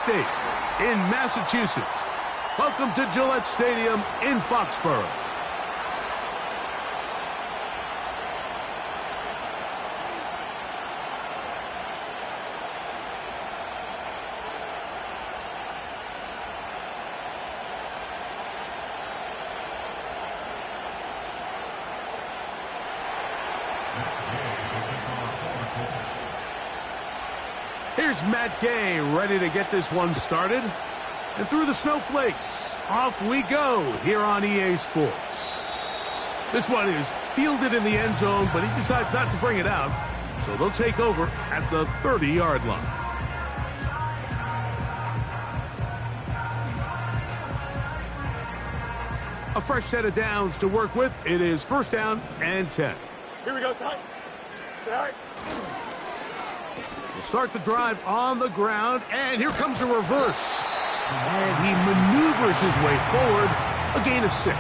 State in Massachusetts. Welcome to Gillette Stadium in Foxborough. Here's Matt Gay ready to get this one started. And through the snowflakes, off we go here on EA Sports. This one is fielded in the end zone, but he decides not to bring it out. So they'll take over at the 30-yard line. A fresh set of downs to work with. It is first down and 10. Here we go, Sai. Sai. We'll start the drive on the ground, and here comes a reverse. And he maneuvers his way forward, a gain of 6.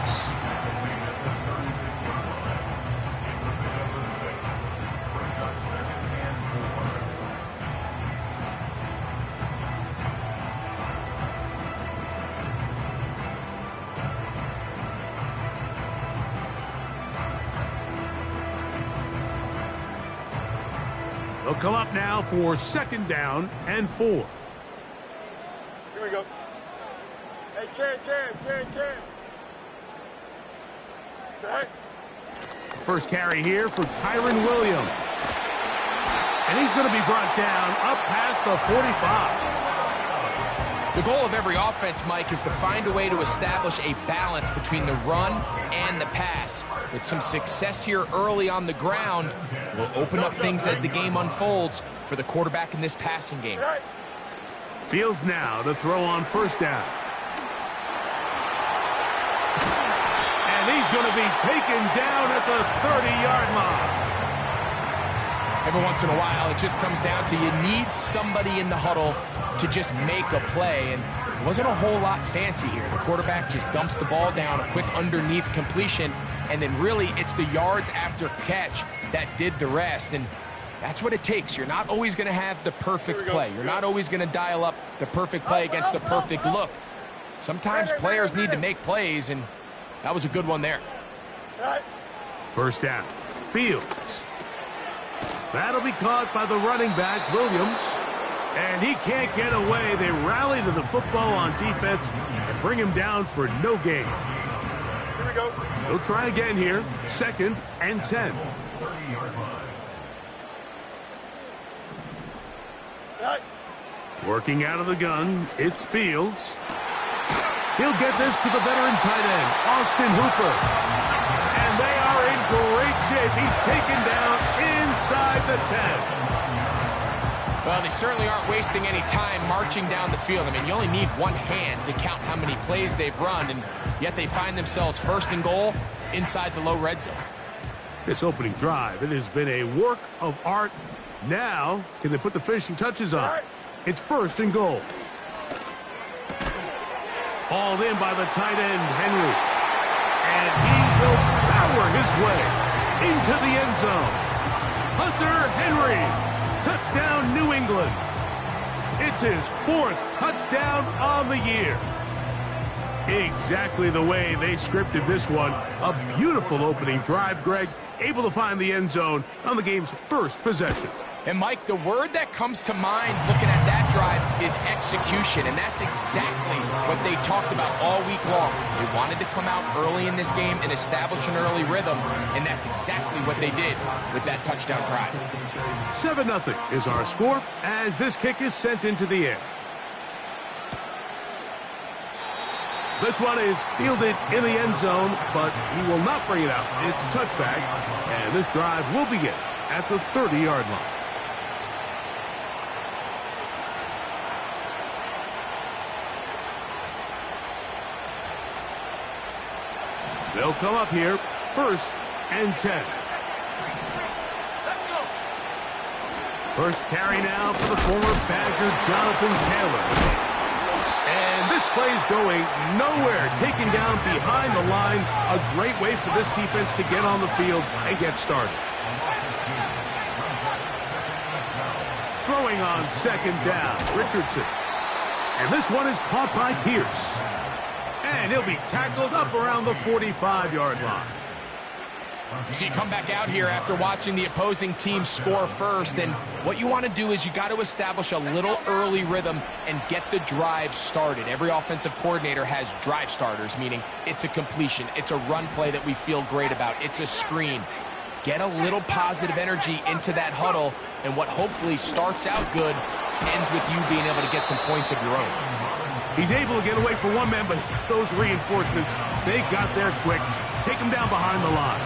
They'll come up now for second down and 4. Here we go. Hey, Cam. Say. First carry here for Kyron Williams. And he's going to be brought down up past the 45. The goal of every offense, Mike, is to find a way to establish a balance between the run and the pass. With some success here early on the ground, will open up things as the game unfolds for the quarterback in this passing game. Fields now to throw on first down. And he's going to be taken down at the 30-yard line. Every once in a while, it just comes down to you need somebody in the huddle to just make a play, and it wasn't a whole lot fancy here. The quarterback just dumps the ball down, a quick underneath completion, and then really it's the yards after catch that did the rest, and that's what it takes. You're not always going to have the perfect play. You're not always going to dial up the perfect play against the perfect look. Sometimes players need to make plays, and that was a good one there. First down. Fields. That'll be caught by the running back, Williams. And he can't get away. They rally to the football on defense and bring him down for no gain. Here we go. They'll try again here. Second and 10. Working out of the gun, it's Fields. He'll get this to the veteran tight end, Austin Hooper. And they are in great shape. He's taken down inside the 10. Well, they certainly aren't wasting any time marching down the field. I mean, you only need one hand to count how many plays they've run, and yet they find themselves first and goal inside the low red zone. This opening drive, it has been a work of art. Now, can they put the finishing touches on? It's first and goal. Hauled in by the tight end, Henry. And he will power his way into the end zone. Hunter Henry. Touchdown, New England. It's his 4th touchdown on the year. Exactly the way they scripted this one. A beautiful opening drive, Greg. Able to find the end zone on the game's first possession. And, Mike, the word that comes to mind looking at that drive is execution, and that's exactly what they talked about all week long. They wanted to come out early in this game and establish an early rhythm, and that's exactly what they did with that touchdown drive. 7-0 is our score as this kick is sent into the air. This one is fielded in the end zone, but he will not bring it out. It's a touchback, and this drive will begin at the 30-yard line. They'll come up here, first and 10. Let's go. First carry now for the former Badger, Jonathan Taylor. And this play's going nowhere, taken down behind the line. A great way for this defense to get on the field and get started. Throwing on second down, Richardson. And this one is caught by Pierce. And he'll be tackled up around the 45-yard line. So you come back out here after watching the opposing team score first, and what you want to do is you got to establish a little early rhythm and get the drive started. Every offensive coordinator has drive starters, meaning it's a completion, it's a run play that we feel great about, it's a screen. Get a little positive energy into that huddle, and what hopefully starts out good ends with you being able to get some points of your own. He's able to get away for one man, but those reinforcements, they got there quick. Take him down behind the line.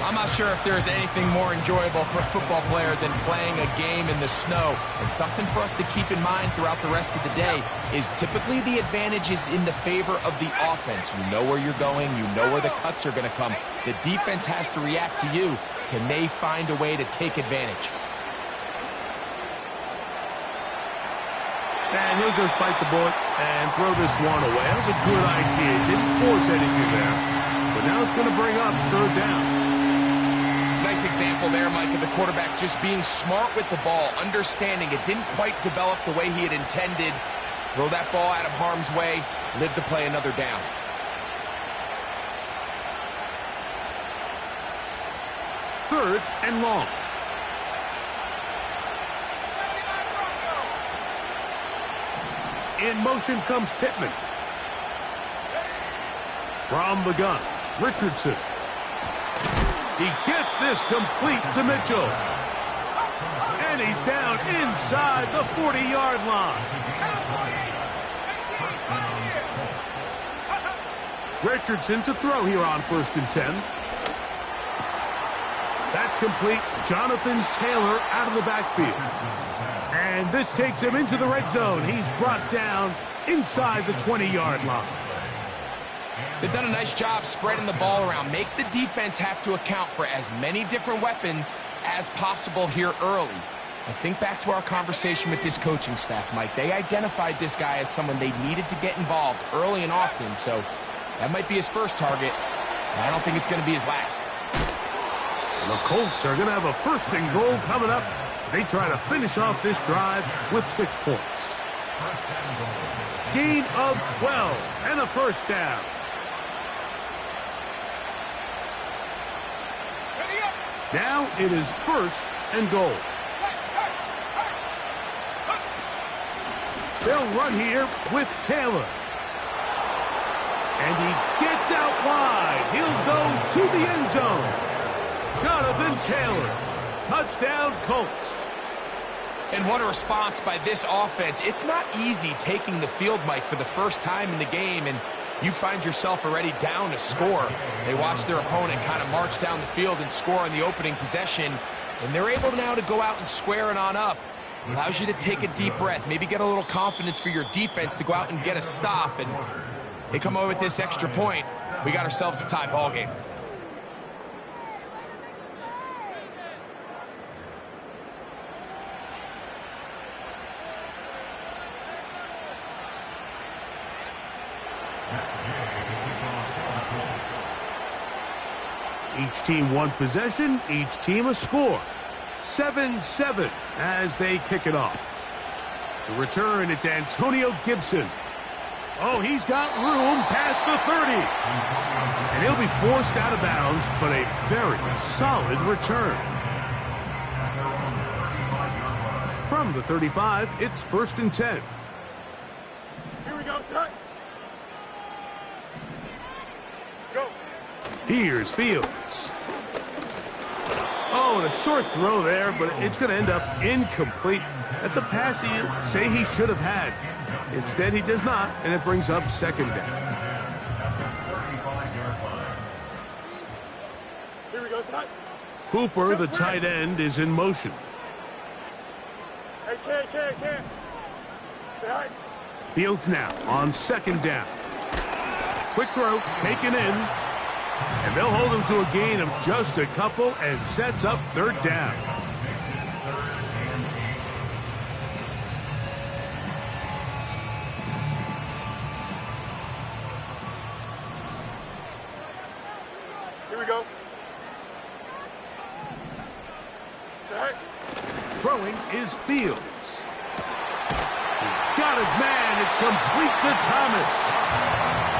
I'm not sure if there's anything more enjoyable for a football player than playing a game in the snow. And something for us to keep in mind throughout the rest of the day is typically the advantage is in the favor of the offense. You know where you're going. You know where the cuts are going to come. The defense has to react to you. Can they find a way to take advantage? And he'll just bite the bullet and throw this one away. That was a good idea. Didn't force anything there. But now it's going to bring up third down. Nice example there, Mike, of the quarterback just being smart with the ball, understanding it didn't quite develop the way he had intended. Throw that ball out of harm's way, live to play another down. Third and long. In motion comes Pittman. From the gun, Richardson. He gets this complete to Mitchell. And he's down inside the 40-yard line. Richardson to throw here on 1st and 10. That's complete. Jonathan Taylor out of the backfield. And this takes him into the red zone. He's brought down inside the 20-yard line. They've done a nice job spreading the ball around. Make the defense have to account for as many different weapons as possible here early. I think back to our conversation with this coaching staff, Mike. They identified this guy as someone they needed to get involved early and often, so that might be his first target. I don't think it's going to be his last. And the Colts are going to have a 1st and goal coming up. They try to finish off this drive with 6 points. Gain of 12 and a 1st down. Now it is 1st and goal. They'll run here with Taylor. And he gets out wide. He'll go to the end zone. Jonathan Taylor. Touchdown, Colts. And what a response by this offense. It's not easy taking the field, Mike, for the first time in the game, and you find yourself already down to score. They watch their opponent kind of march down the field and score on the opening possession, and they're able now to go out and square it on up. Allows you to take a deep breath, maybe get a little confidence for your defense to go out and get a stop, and they come away with this extra point. We got ourselves a tie ball game. Each team one possession, each team a score. 7-7 as they kick it off. To return, it's Antonio Gibson. Oh, he's got room past the 30. And he'll be forced out of bounds, but a very solid return. From the 35, it's 1st and 10. Here we go, son. Go. Here's Fields. Oh, and a short throw there, but it's going to end up incomplete. That's a pass you say he should have had. Instead, he does not, and it brings up 2nd down. Here we go, son. Hooper, the tight end, is in motion. Hey, Cam. Behind. Fields now on 2nd down. Quick throw, taken in. And they'll hold him to a gain of just a couple and sets up 3rd down. Here we go. Set. Throwing is Fields. He's got his man And it's complete to Thomas.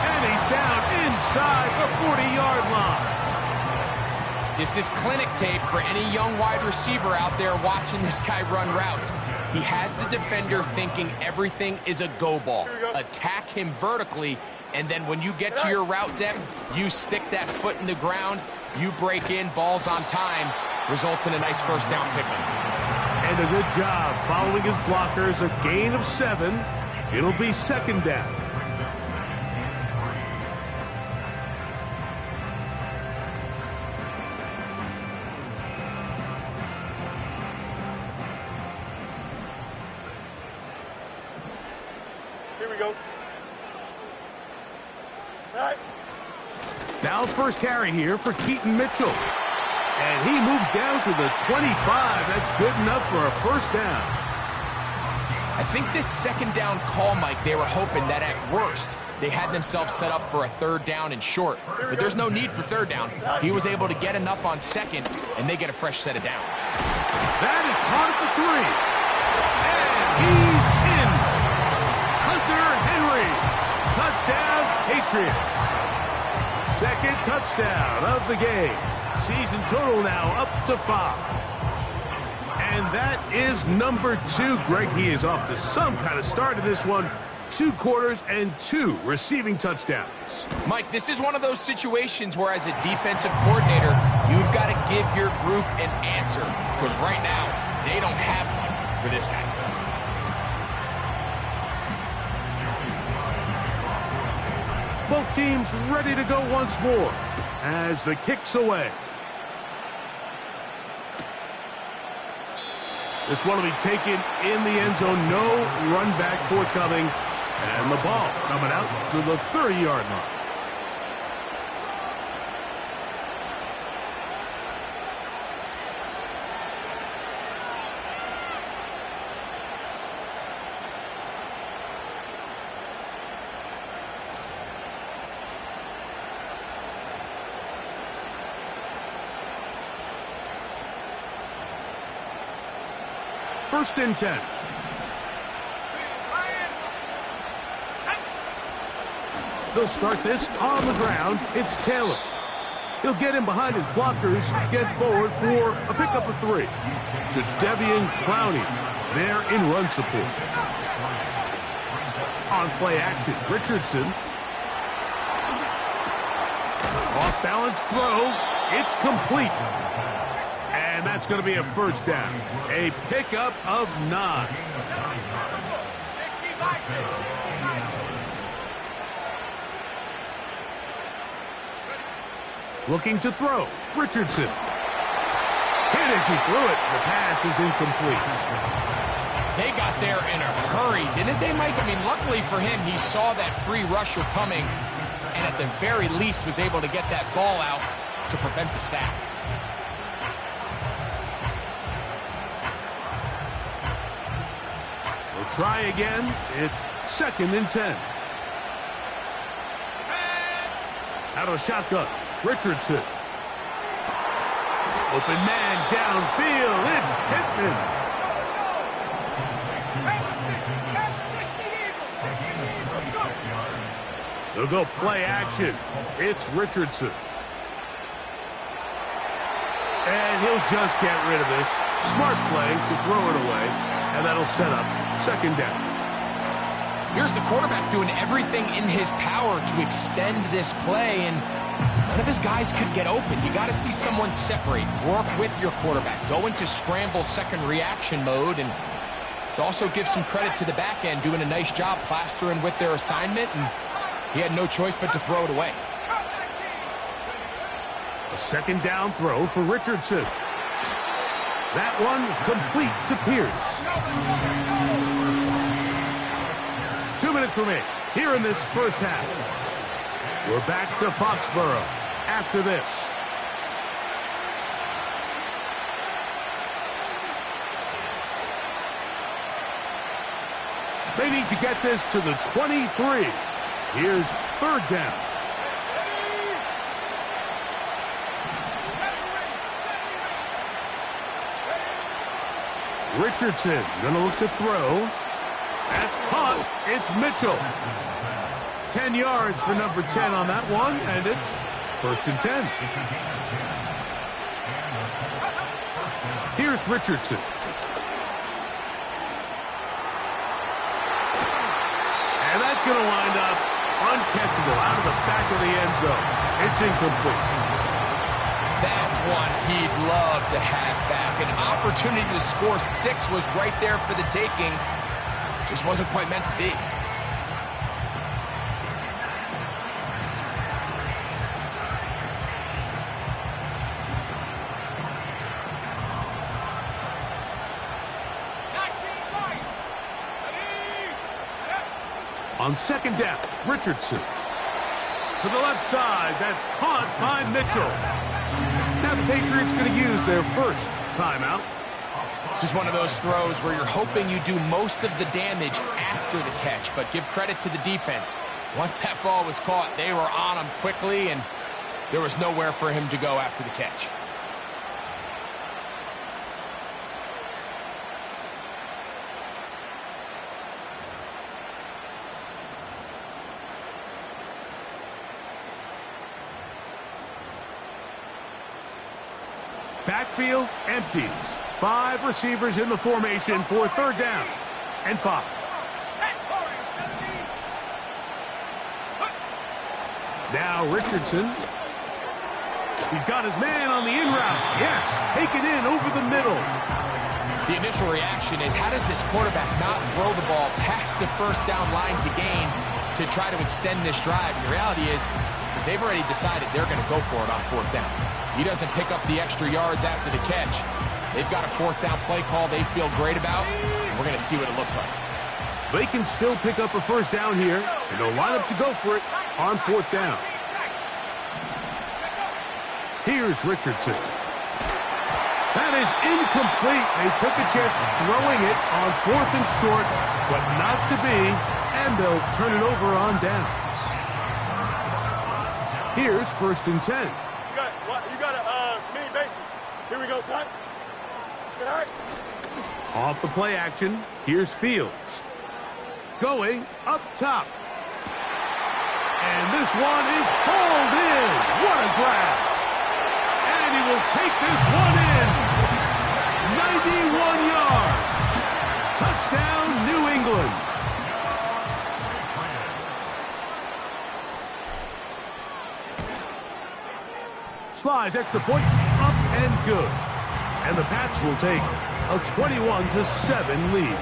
And he's down inside the 40-yard line. This is clinic tape for any young wide receiver out there watching this guy run routes. He has the defender thinking everything is a go ball. Attack him vertically, and then when you get to your route depth, you stick that foot in the ground, you break in, balls on time, results in a nice first down pickup. And a good job following his blockers, a gain of 7. It'll be second down. Here we go. All right. Now first carry here for Keaton Mitchell. And he moves down to the 25. That's good enough for a first down. I think this second down call, Mike, they were hoping that at worst they had themselves set up for a third down and short. But there's no need for third down. He was able to get enough on second, and they get a fresh set of downs. That is caught at the 3. And he's in. Hunter Henry. Touchdown, Patriots. Second touchdown of the game. Season total now up to 5. And that is number 2. Greg, he is off to some kind of start in this one. 2 quarters and 2 receiving touchdowns. Mike, this is one of those situations where as a defensive coordinator, you've got to give your group an answer. Because right now, they don't have one for this guy. Both teams ready to go once more as the kick's away. This one will be taken in the end zone. No run back forthcoming. And the ball coming out to the 30-yard line. First and 10. They'll start this on the ground. It's Taylor. He'll get in behind his blockers, get forward for a pickup of 3. To Devian Clowney, there in run support. On play action, Richardson. Off balance throw. It's complete. And that's going to be a first down. A pickup of 9. Looking to throw. Richardson. Hit as he threw it. The pass is incomplete. They got there in a hurry, didn't they, Mike? I mean, luckily for him, he saw that free rusher coming and at the very least was able to get that ball out to prevent the sack. We'll try again. It's second and 10. Out of shotgun. Richardson. Open man downfield. It's Pittman. They'll go play action. It's Richardson. And he'll just get rid of this. Smart play to throw it away. And that'll set up second down. Here's the quarterback doing everything in his power to extend this play, and none of his guys could get open. You got to see someone separate, work with your quarterback, go into scramble second reaction mode, and it also gives some credit to the back end doing a nice job plastering with their assignment, and he had no choice but to throw it away. A second down throw for Richardson. That one complete to Pierce. 2 minutes remain here in this first half. We're back to Foxborough after this. They need to get this to the 23. Here's third down. Richardson going to look to throw. That's caught. It's Mitchell. 10 yards for number 10 on that one, and it's 1st and 10. Here's Richardson. And that's going to wind up uncatchable out of the back of the end zone. It's incomplete. That's one he'd love to have back. An opportunity to score 6 was right there for the taking. Just wasn't quite meant to be. On 2nd down, Richardson. To the left side, that's caught by Mitchell. Now the Patriots going to use their first timeout. This is one of those throws where you're hoping you do most of the damage after the catch, but give credit to the defense. Once that ball was caught, they were on him quickly, and there was nowhere for him to go after the catch. Backfield empties. 5 receivers in the formation for 3rd down and 5. Now Richardson. He's got his man on the in route. Yes, take it in over the middle. The initial reaction is, how does this quarterback not throw the ball past the 1st down line to gain to try to extend this drive? And the reality is, because they've already decided they're going to go for it on 4th down. He doesn't pick up the extra yards after the catch. They've got a 4th down play call they feel great about. We're going to see what it looks like. They can still pick up a 1st down here, and they'll line up to go for it on 4th down. Here's Richardson. That is incomplete. They took a chance throwing it on 4th and short, but not to be, and they'll turn it over on downs. Here's 1st and 10. You got a mini basement. Here we go, son. Off the play action, here's Fields. Going up top. And this one is hauled in. What a grab. And he will take this one in. 91 yards. Touchdown, New England. Slice extra point, up and good. And the Pats will take a 21-7 lead.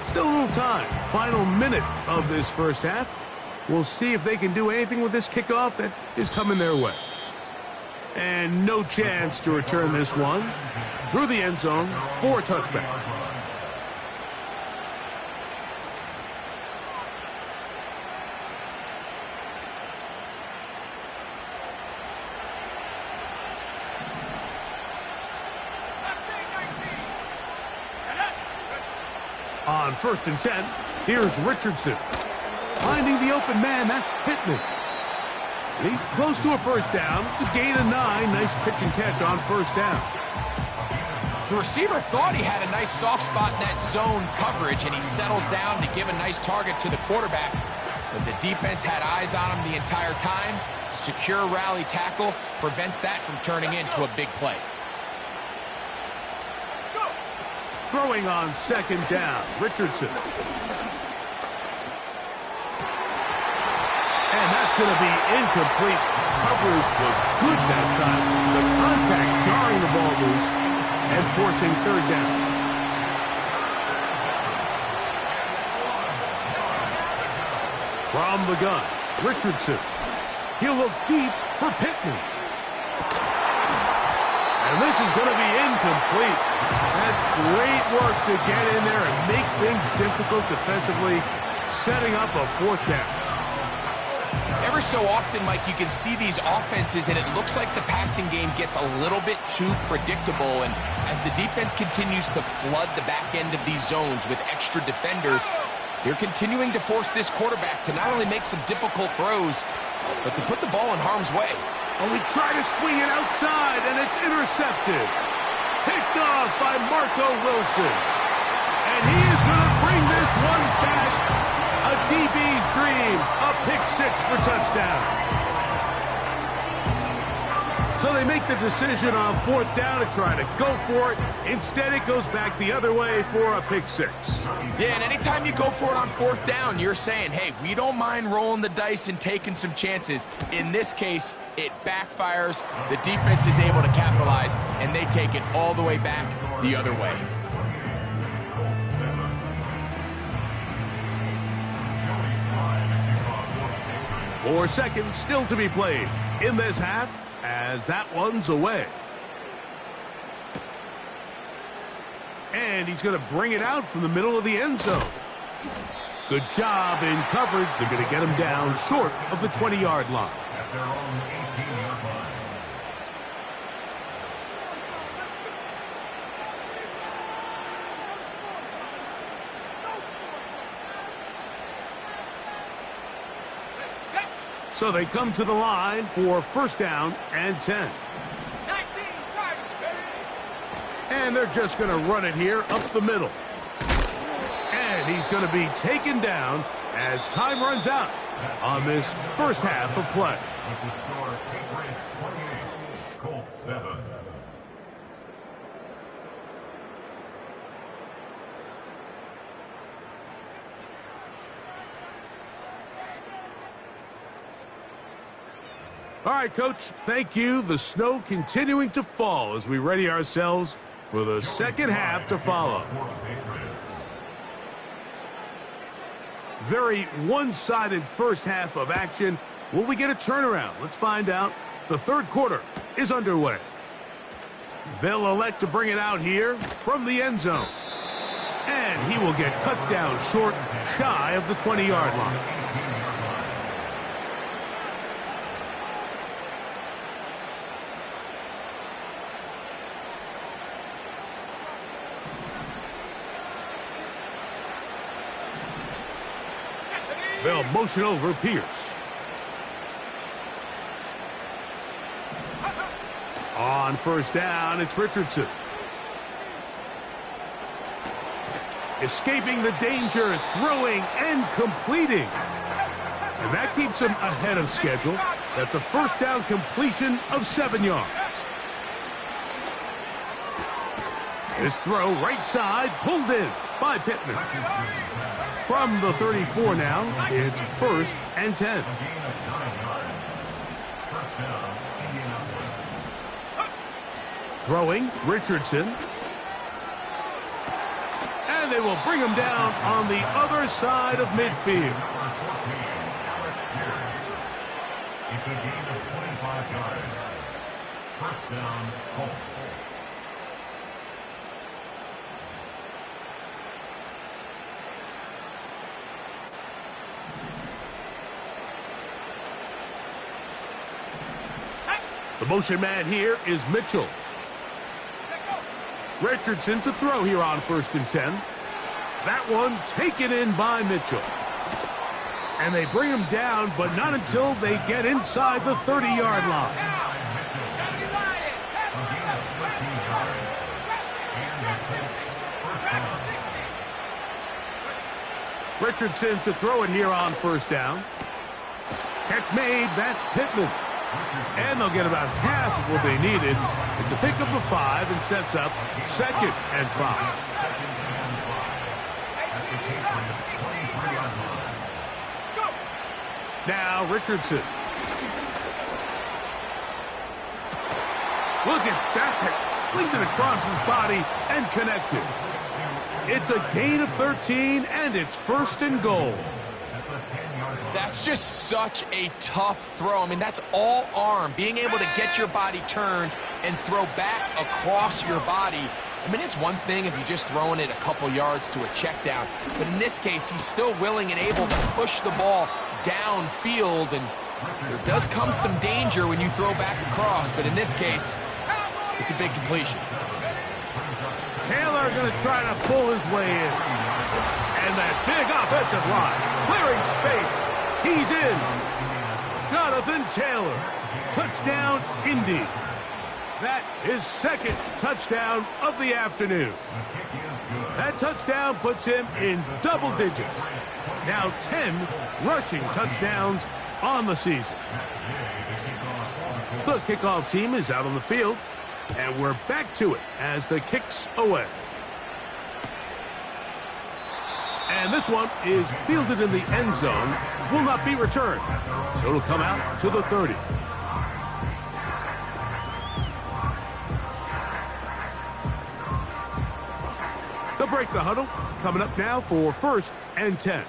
Still a little time. Final minute of this 1st half. We'll see if they can do anything with this kickoff that is coming their way. And no chance to return this one through the end zone for a touchback. On 1st and 10, here's Richardson. Finding the open man, that's Pittman. And he's close to a 1st down. It's a gain of 9. Nice pitch and catch on 1st down. The receiver thought he had a nice soft spot in that zone coverage, and he settles down to give a nice target to the quarterback. But the defense had eyes on him the entire time. Secure rally tackle prevents that from turning into a big play. Throwing on 2nd down, Richardson. And that's going to be incomplete. Coverage was good that time. The contact jarring the ball loose and forcing 3rd down. From the gun, Richardson. He'll look deep for Pittman. And this is going to be incomplete. That's great work to get in there and make things difficult defensively, setting up a 4th down. Every so often, Mike, you can see these offenses, and it looks like the passing game gets a little bit too predictable. And as the defense continues to flood the back end of these zones with extra defenders, they're continuing to force this quarterback to not only make some difficult throws, but to put the ball in harm's way. And we try to swing it outside, and it's intercepted. Picked off by Marco Wilson. And he is going to bring this one back. A DB's dream. A pick six for touchdown. So they make the decision on fourth down to try to go for it. Instead, it goes back the other way for a pick six. Yeah, and anytime you go for it on fourth down, you're saying, hey, we don't mind rolling the dice and taking some chances. In this case, it backfires. The defense is able to capitalize, and they take it all the way back the other way. Four seconds still to be played in this half, as that one's away. And he's going to bring it out from the middle of the end zone. Good job in coverage. They're going to get him down short of the 20-yard line. At their own 18-yard line. So they come to the line for first down and 10. And they're just going to run it here up the middle. And he's going to be taken down as time runs out on this first half of play. With the score, Patriots 28, Colts 7. All right, Coach, thank you. The snow continuing to fall as we ready ourselves for the second half to follow. Very one-sided first half of action. Will we get a turnaround? Let's find out. The third quarter is underway. They'll elect to bring it out here from the end zone. And he will get cut down short, shy of the 20-yard line. They'll motion over Pierce. On first down, it's Richardson. Escaping the danger, throwing and completing. And that keeps him ahead of schedule. That's a first down completion of 7 yards. His throw right side, pulled in by Pittman. From the 34 now, it's first and 10. Throwing, Richardson. And they will bring him down on the other side of midfield. It's a gain of 25 yards. First down, Colts. The motion man here is Mitchell. Richardson to throw here on first and 10. That one taken in by Mitchell. And they bring him down, but not until they get inside the 30-yard line. Richardson to throw it here on first down. Catch made, that's Pittman. And they'll get about half of what they needed. It's a pickup of 5 and sets up second and 5. Now Richardson. Look at that. Slinged it across his body and connected. It's a gain of 13, and it's first and goal. That's just such a tough throw. I mean, that's all arm. Being able to get your body turned and throw back across your body. I mean, it's one thing if you're just throwing it a couple yards to a check down. But in this case, he's still willing and able to push the ball downfield. And there does come some danger when you throw back across. But in this case, it's a big completion. Taylor going to try to pull his way in. And that big offensive line, clearing space. He's in. Jonathan Taylor. Touchdown, Indy. That his second touchdown of the afternoon. That touchdown puts him in double digits. Now 10 rushing touchdowns on the season. The kickoff team is out on the field, and we're back to it as the kick's away. And this one is fielded in the end zone, will not be returned. So it'll come out to the 30. They'll break the huddle. Coming up now for 1st and 10.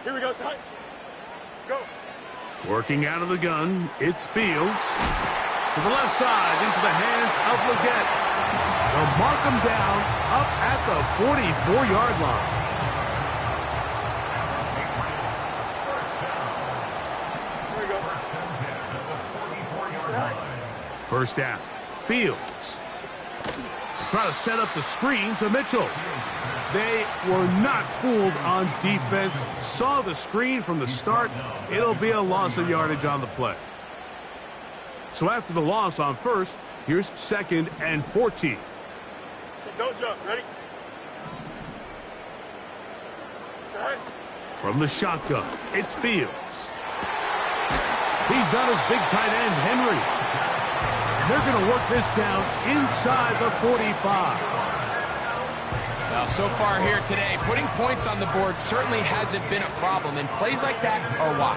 Here we go, son. Go. Working out of the gun, it's Fields. To the left side, into the hands of Leggett. They'll mark him down up at the 44-yard line. First down. Fields. Try to set up the screen to Mitchell. They were not fooled on defense. Saw the screen from the start. It'll be a loss of yardage on the play. So after the loss on first, here's 2nd and 14. Don't jump. Ready? Try. From the shotgun, it's Fields. He's got his big tight end, Henry. They're going to work this down inside the 45. Well, so far here today, putting points on the board certainly hasn't been a problem, and plays like that are why.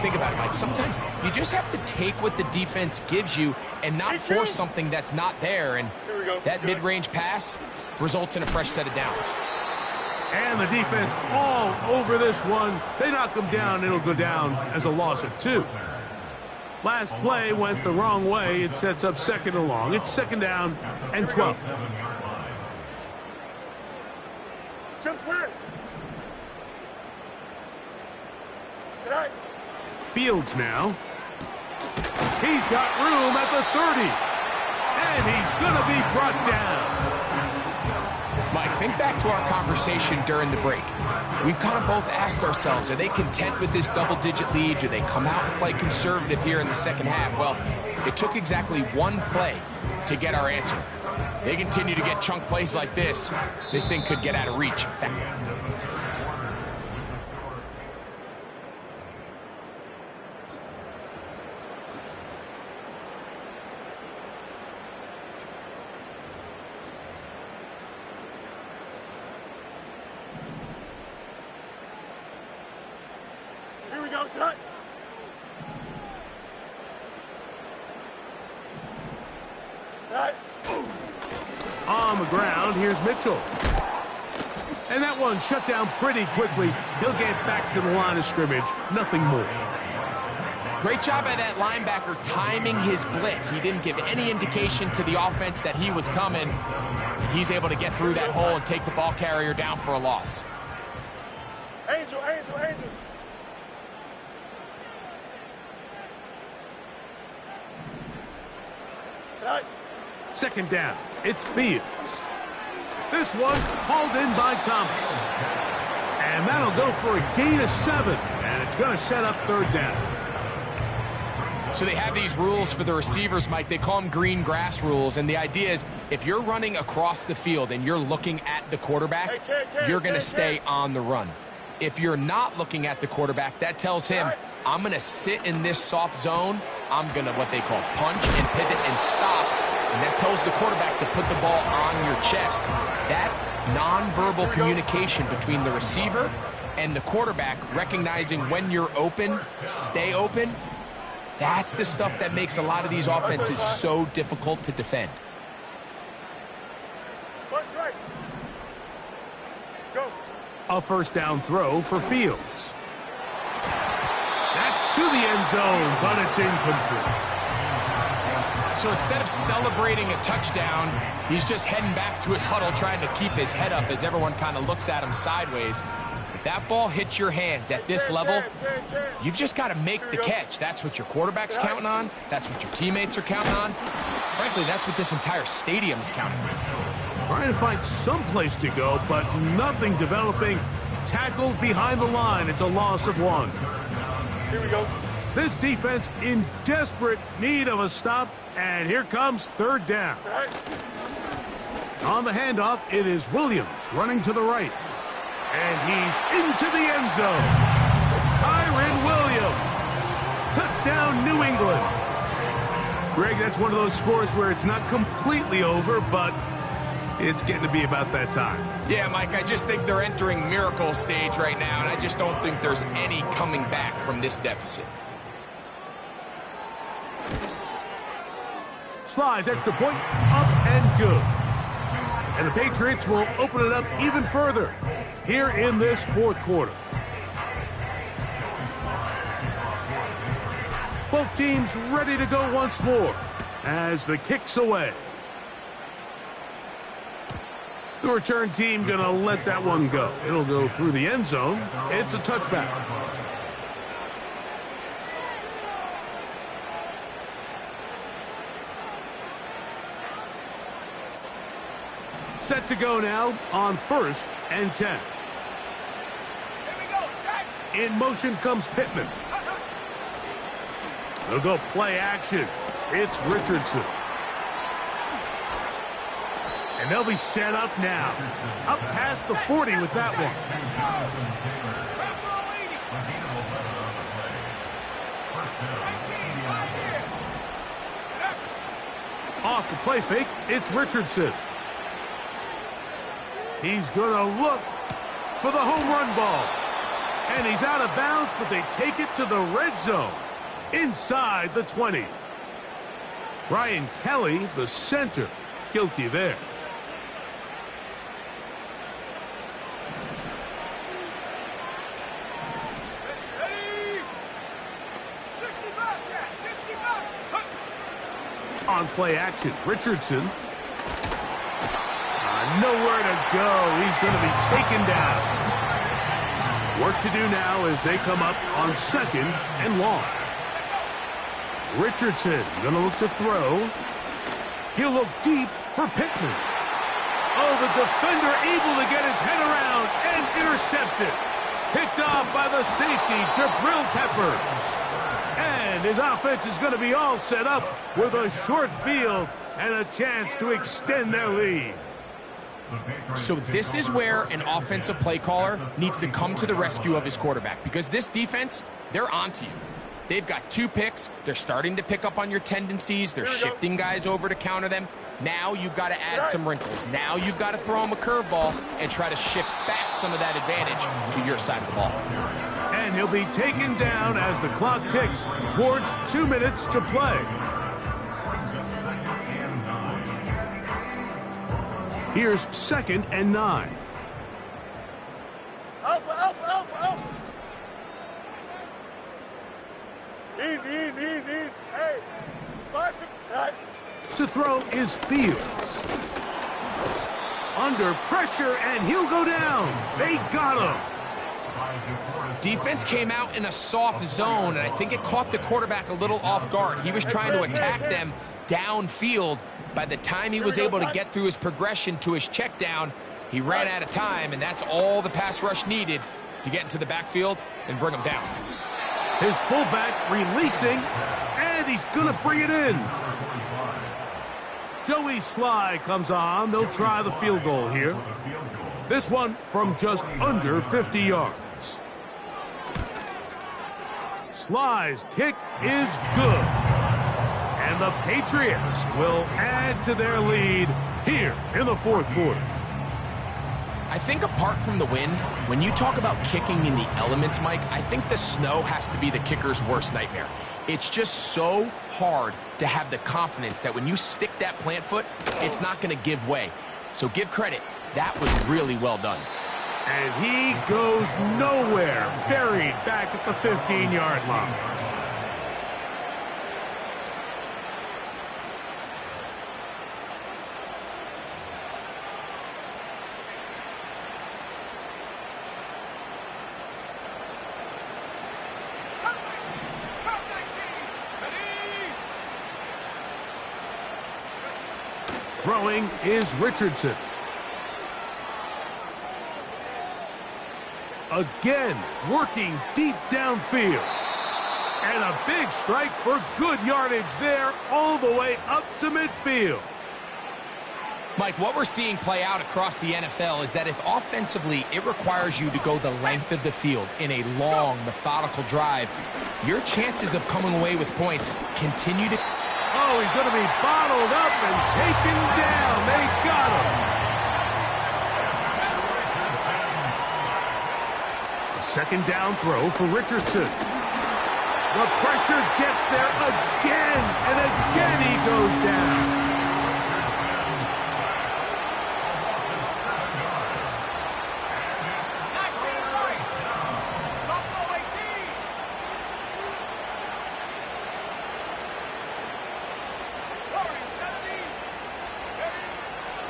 Think about it, Mike. Sometimes you just have to take what the defense gives you and not force something that's not there, and that mid-range pass results in a fresh set of downs. And the defense all over this one. They knock him down. It'll go down as a loss of 2. Last play went the wrong way. It sets up 2nd and long. It's 2nd down and 12. Jump slide. Tonight. Fields now. He's got room at the 30. And he's going to be brought down. Mike, think back to our conversation during the break. We've kind of both asked ourselves, are they content with this double-digit lead? Do they come out and play conservative here in the second half? Well, it took exactly one play to get our answer. They continue to get chunk plays like this. This thing could get out of reach. Here we go, son. Right. On the ground, here's Mitchell. And that one shut down pretty quickly. He'll get back to the line of scrimmage. Nothing more. Great job by that linebacker timing his blitz. He didn't give any indication to the offense that he was coming. And he's able to get through that hole and take the ball carrier down for a loss. Angel, Angel, Angel. Right. 2nd down. It's Fields. This one hauled in by Thomas. And that'll go for a gain of 7. And it's going to set up 3rd down. So they have these rules for the receivers, Mike. They call them green grass rules. And the idea is if you're running across the field and you're looking at the quarterback, you're going to stay on the run. If you're not looking at the quarterback, that tells him, I'm going to sit in this soft zone. I'm going to what they call punch and pivot and stop. And that tells the quarterback to put the ball on your chest. That nonverbal communication between the receiver and the quarterback, recognizing when you're open, stay open, that's the stuff that makes a lot of these offenses so difficult to defend. Right. Go. A 1st down throw for Fields. That's to the end zone, but it's incomplete. So instead of celebrating a touchdown, he's just heading back to his huddle trying to keep his head up as everyone kind of looks at him sideways. If that ball hits your hands at this level, you've just got to make the catch. That's what your quarterback's counting on. That's what your teammates are counting on. Frankly, that's what this entire stadium is counting on. Trying to find some place to go, but nothing developing. Tackled behind the line. It's a loss of 1. Here we go. This defense in desperate need of a stop, And here comes third down. On the handoff, it is Williams running to the right. And he's into the end zone. Kyren Williams. Touchdown, New England. Greg, that's one of those scores where it's not completely over, but it's getting to be about that time. Yeah, Mike, I just think they're entering miracle stage right now, and I just don't think there's any coming back from this deficit. Slides extra point, up and good. And the Patriots will open it up even further here in this fourth quarter. Both teams ready to go once more as the kick's away. The return team going to let that one go. It'll go through the end zone. It's a touchback. Set to go now on 1st and 10. Here we go, set. In motion comes Pittman. They'll go play action. It's Richardson. And they'll be set up now. Up past the 40 with that one. Off the play fake, it's Richardson. He's going to look for the home run ball. And he's out of bounds, but they take it to the red zone. Inside the 20. Brian Kelly, the center, guilty there. Ready? 60 back, yeah, 60 back. On play action, Richardson. Nowhere to go. He's going to be taken down. Work to do now as they come up on 2nd and long. Richardson going to look to throw. He'll look deep for Pittman. Oh, the defender able to get his head around and intercepted. Picked off by the safety, Jabril Peppers. And his offense is going to be all set up with a short field and a chance to extend their lead. So this is where an offensive play caller needs to come to the rescue of his quarterback, because this defense, they're onto you. They've got 2 picks. They're starting to pick up on your tendencies. They're shifting guys over to counter them. Now you've got to add some wrinkles. Now you've got to throw them a curveball and try to shift back some of that advantage to your side of the ball. And he'll be taken down as the clock ticks towards 2 minutes to play. Here's 2nd and 9. Up. Easy. Hey, 5, right. To throw is Fields. Under pressure, and he'll go down. They got him. Defense came out in a soft zone, and I think it caught the quarterback a little off guard. He was trying to attack them downfield. By the time he was able to get through his progression to his check down, he ran out of time, and that's all the pass rush needed to get into the backfield and bring him down. His fullback releasing, and he's going to bring it in. Joey Sly comes on. They'll try the field goal here. This one from just under 50 yards. Sly's kick is good. And the Patriots will add to their lead here in the fourth quarter. I think apart from the wind, when you talk about kicking in the elements, Mike, I think the snow has to be the kicker's worst nightmare. It's just so hard to have the confidence that when you stick that plant foot, it's not going to give way. So give credit. That was really well done. And he goes nowhere, buried back at the 15-yard line. Throwing is Richardson. Again, working deep downfield. And a big strike for good yardage there all the way up to midfield. Mike, what we're seeing play out across the NFL is that if offensively it requires you to go the length of the field in a long, methodical drive, your chances of coming away with points continue to... Oh, he's going to be bottled up and taken down. They got him. A second down throw for Richardson. The pressure gets there again, and again he goes down.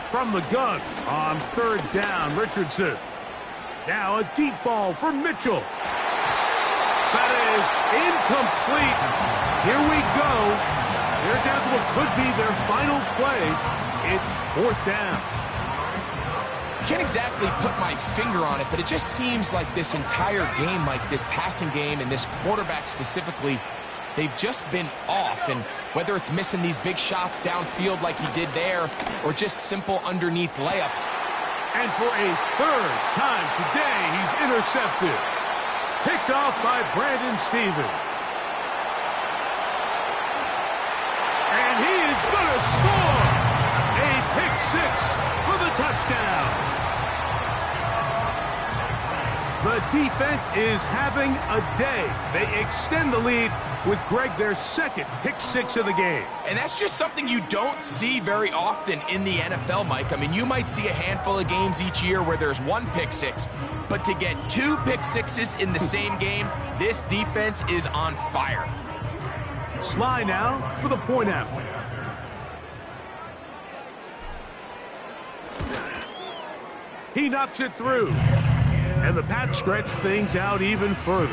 From the gun on third down, Richardson. Now a deep ball for Mitchell. That is incomplete. Here we go. They're down to what could be their final play. It's fourth down. Can't exactly put my finger on it, but it just seems like this entire game, like this passing game and this quarterback specifically, they've just been off. And whether it's missing these big shots downfield like he did there or just simple underneath layups. And for a third time today, he's intercepted. Picked off by Brandon Stevens. And he is going to score. A pick six for the touchdown. The defense is having a day. They extend the lead with Greg their second pick six of the game. And that's just something you don't see very often in the NFL, Mike. I mean, you might see a handful of games each year where there's one pick six, but to get two pick sixes in the same game, this defense is on fire. Sly now for the point after. He knocks it through. And the Pats stretch things out even further.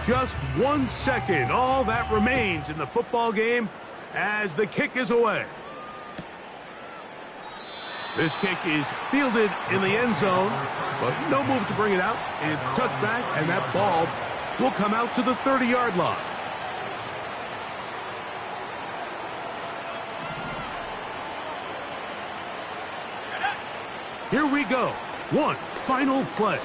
Just 1 second, all that remains in the football game as the kick is away. This kick is fielded in the end zone, but no move to bring it out. It's touchback, and that ball will come out to the 30-yard line. Here we go. One final play.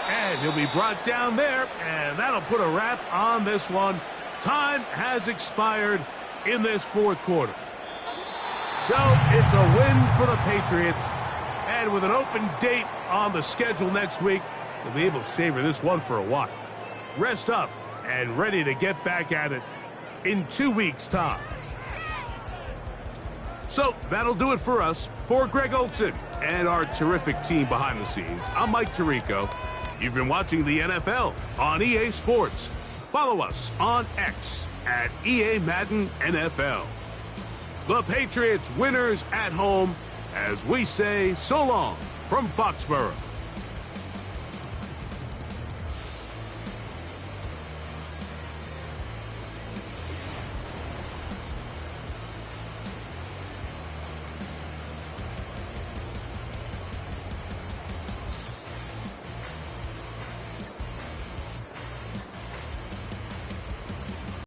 And he'll be brought down there, and that'll put a wrap on this one. Time has expired in this fourth quarter. So it's a win for the Patriots. And with an open date on the schedule next week, they'll be able to savor this one for a while. Rest up and ready to get back at it in 2 weeks' time. So that'll do it for us. For Greg Olson and our terrific team behind the scenes, I'm Mike Tirico. You've been watching the NFL on EA Sports. Follow us on X at EA Madden NFL. The Patriots winners at home, as we say so long from Foxborough.